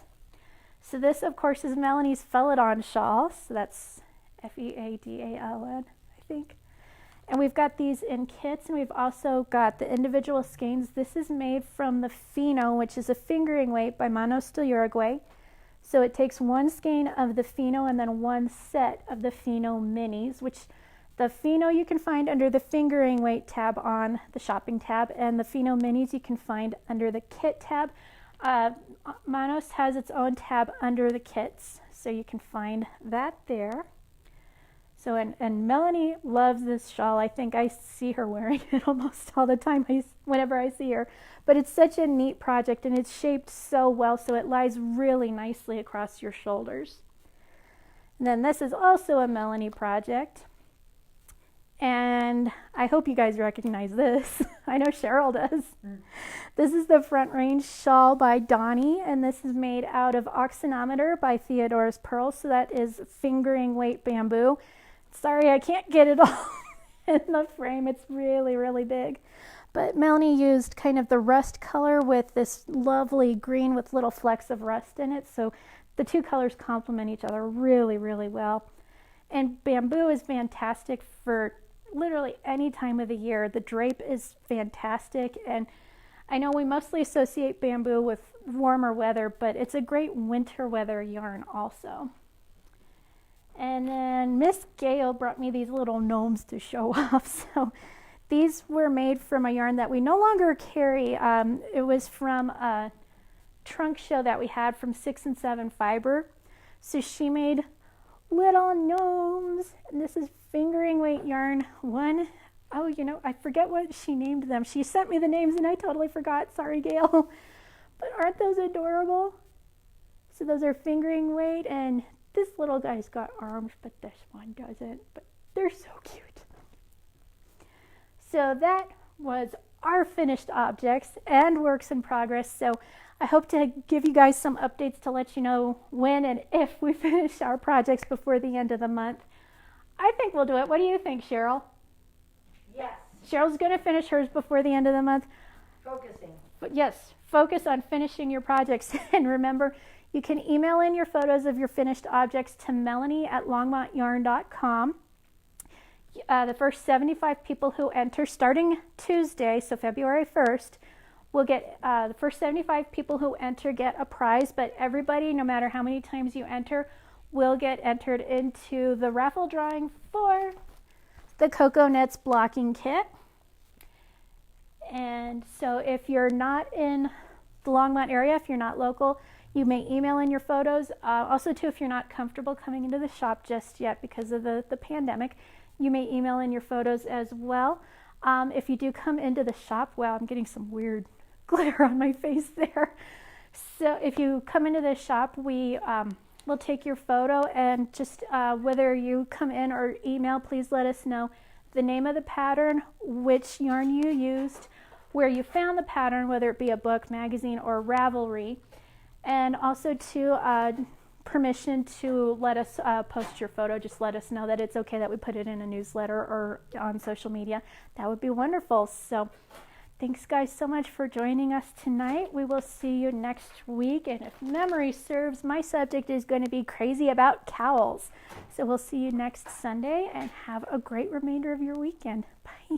So this, of course, is Melanie's Filidon shawl. So that's Feadaln, I think. And we've got these in kits, and we've also got the individual skeins. This is made from the Fino, which is a fingering weight by Manos del Uruguay. So it takes one skein of the Fino and then one set of the Fino minis, which the Fino you can find under the fingering weight tab on the shopping tab, and the Fino minis you can find under the kit tab. Manos has its own tab under the kits, so you can find that there. So, and Melanie loves this shawl. I think I see her wearing it almost all the time whenever I see her. But it's such a neat project, and it's shaped so well, so it lies really nicely across your shoulders. And then this is also a Melanie project. And I hope you guys recognize this. I know Cheryl does. This is the Front Range Shawl by Donnie, and this is made out of Oxynometer by Theodora's Pearl. So that is fingering weight bamboo. Sorry, I can't get it all in the frame. It's really, really big. But Melanie used kind of the rust color with this lovely green with little flecks of rust in it. So the two colors complement each other really, really well. And bamboo is fantastic for literally any time of the year. The drape is fantastic. And I know we mostly associate bamboo with warmer weather, but it's a great winter weather yarn also. And then Miss Gail brought me these little gnomes to show off. So these were made from a yarn that we no longer carry. It was from a trunk show that we had from 6 and 7 Fiber. So she made little gnomes, and this is fingering weight yarn. Oh, you know, I forget what she named them. She sent me the names and I totally forgot. Sorry, Gail. But aren't those adorable? So those are fingering weight, and this little guy's got arms, but this one doesn't. But they're so cute. So that was our finished objects and works in progress. So I hope to give you guys some updates to let you know when and if we finish our projects before the end of the month. I think we'll do it. What do you think, Cheryl? Yes. Cheryl's going to finish hers before the end of the month. Focusing. But yes, focus on finishing your projects. And remember, you can email in your photos of your finished objects to melanie@longmontyarn.com. The first 75 people who enter starting Tuesday, so February 1st, will get, the first 75 people who enter get a prize, but everybody, no matter how many times you enter, will get entered into the raffle drawing for the Cocoa Nets blocking kit. And so if you're not in the Longmont area, if you're not local, you may email in your photos. Also, too, if you're not comfortable coming into the shop just yet because of the pandemic, you may email in your photos as well. If you do come into the shop, wow, I'm getting some weird glitter on my face there. So if you come into the shop, we will take your photo, and just whether you come in or email, please let us know the name of the pattern, which yarn you used, where you found the pattern, whether it be a book, magazine, or Ravelry, and also to permission to let us post your photo. Just let us know that it's okay that we put it in a newsletter or on social media. That would be wonderful. So thanks guys so much for joining us tonight. We will see you next week, and if memory serves, my subject is going to be crazy about cowls. So we'll see you next Sunday, and have a great remainder of your weekend. Bye.